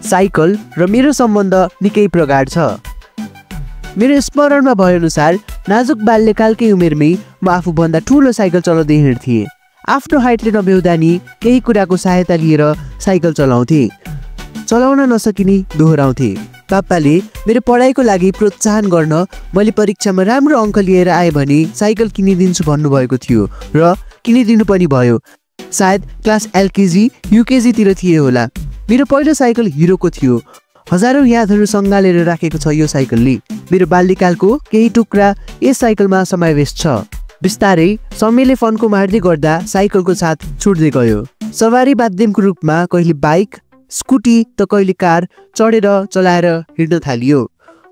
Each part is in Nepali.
साइकल र मेरो सम्बन्ध निकै प्रगाढ छ। मेरो स्मरणमा भएअनुसार नाजुक बाल्यकालकै उमेरमै म आफूभन्दा ठुलो साइकल चलाउँदै हिँड्थेँ। आफ्नो हाइटले नभ्याउँदा नि केही कुराको सहायता लिएर साइकल चलाउँथेँ। चलाउन नसकिने दोहोऱ्याउँथेँ। पापाले मेरो पढाइको लागि प्रोत्साहन गर्न मैले परीक्षामा राम्रो अङ्क लिएर आएँ भने साइकल किनिदिन्छु भन्नुभएको थियो र किनिदिनु पनि भयो। सायद क्लास एलकेजी युकेजीतिर थिए होला। मेरो पहिलो साइकल हिरोको थियो। हजारौँ यादहरू सँगालेर राखेको छ यो साइकलले। मेरो बाल्यकालको केही टुक्रा यस साइकलमा समावेश छ। बिस्तारै समयले फन्को मार्दै गर्दा साइकलको साथ छुट्दै गयो। सवारी माध्यमको रूपमा कहिले बाइक, स्कुटी त कहिले कार चढेर चलाएर हिँड्न थालियो।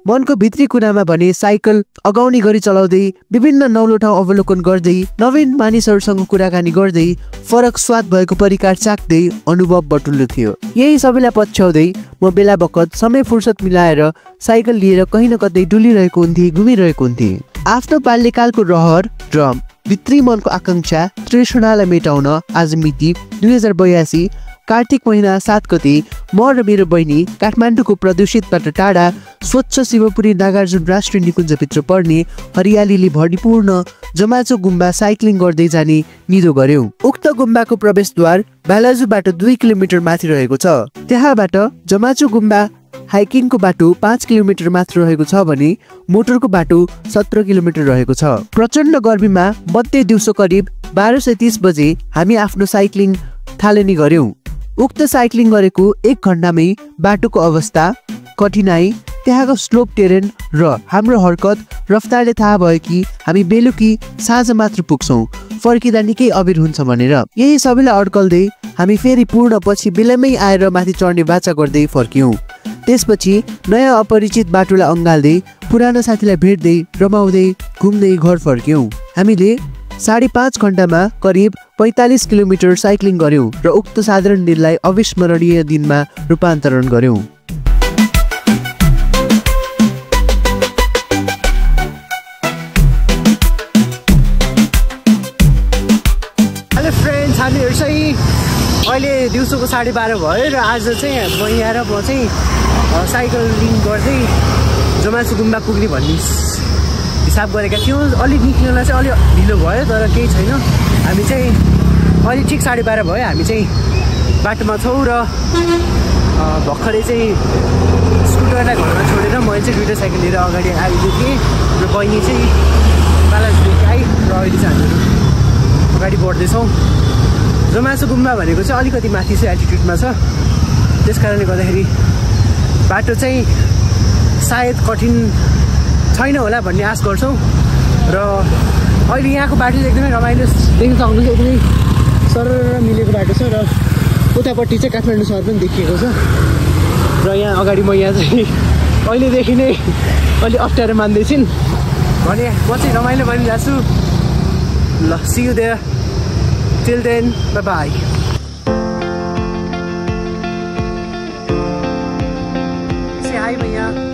मनको भित्री कुनामा भने साइकल अगाउने गरी चलाउँदै विभिन्न नौलो ठाउँ अवलोकन गर्दै नवीन मानिसहरूसँग कुराकानी गर्दै फरक स्वाद भएको परिकार चाख्दै अनुभव बटुल्नु थियो। यही सबैलाई पछ्याउँदै म बेला बखत समय फुर्सद मिलाएर साइकल लिएर कहीँ न कतै डुलिरहेको हुन्थेँ, घुमिरहेको हुन्थेँ। आफ्नो बाल्यकालको रहर र भित्री मनको आकांक्षा तृष्णालाई मेटाउन आज मिति 2082 कार्तिक महिना 7 गते म र मेरो बहिनी काठमाडौँको प्रदूषितबाट टाढा स्वच्छ शिवपुरी नागार्जुन राष्ट्रिय निकुञ्जभित्र पर्ने हरियालीले भरिपूर्ण जमाचो गुम्बा साइक्लिङ गर्दै जाने निधो गर्यौं। उक्त गुम्बाको प्रवेशद्वार बालाजुबाट 2 किलोमिटर माथि रहेको छ। त्यहाँबाट जमाचो गुम्बा हाइकिङको बाटो 5 किलोमिटर मात्र रहेको छ भने मोटरको बाटो 17 किलोमिटर रहेको छ। प्रचण्ड गर्मीमा मध्य दिउँसो करिब 12:30 बजे हामी आफ्नो साइक्लिङ थालनी गर्यौं। उक्त साइक्लिङ गरेको 1 घण्टामै बाटोको अवस्था, कठिनाई, त्यहाँको स्लोप टेरेन र हाम्रो हरकत रफ्तारले थाहा भयो कि हामी बेलुकी साँझ मात्र पुग्छौँ, फर्किँदा निकै अबेर हुन्छ भनेर। यही सबैलाई अड्कल्दै हामी फेरि पूर्ण पछि बेलामै आएर माथि चढ्ने बाचा गर्दै फर्क्यौँ। त्यसपछि नयाँ अपरिचित बाटोलाई अँगाल्दै पुरानो साथीलाई भेट्दै रमाउँदै घुम्दै घर फर्क्यौँ। हामीले 5.5 घण्टामा करिब 45 किलोमिटर साइक्लिङ गर्यौं र उक्त साधारण दिनलाई अविस्मरणीय दिनमा रूपान्तरण गर्यौं। हेलो फ्रेन्ड्स, हामीहरू चाहिँ अहिले दिउँसोको 12:30 भयो र आज चाहिँ म यहाँ र म चाहिँ साइक्लिङ गर्दै जमाचो गुम्बा पुग्ने भन्ने हिसाब गरेका थियौँ। अलि निक्लिनलाई चाहिँ अलि ढिलो भयो, तर केही छैन। हामी चाहिँ अलि ठिक 12:30 भयो, हामी चाहिँ बाटोमा छौँ र भर्खरै चाहिँ स्कुटरलाई घरमा छोडेर मैले चाहिँ 2टा साइकल लिएर अगाडि आएको थिएँ र बहिनी चाहिँ बालाजुदेखि आइ र अहिले चाहिँ हामीहरू अगाडि बढ्दैछौँ। जमाचो गुम्बा भनेको चाहिँ अलिकति माथि चाहिँ एल्टिट्युडमा छ। त्यस कारणले गर्दाखेरि बाटो चाहिँ सायद कठिन छैन होला भन्ने आश गर्छौँ र अहिले यहाँको बाटो चाहिँ एकदमै रमाइलो देख्न सक्नुहुन्छ। एकदमै सरर मिलेको बाटो छ र उतापट्टि चाहिँ काठमाडौँ सहर पनि देखिएको छ र यहाँ अगाडि म यहाँ चाहिँ अहिलेदेखि नै अलि अप्ठ्यारो मान्दैछिन् भने म चाहिँ रमाइलो गरिरहेको छु। ल, see you there, till then, bye bye. Say hi भैया।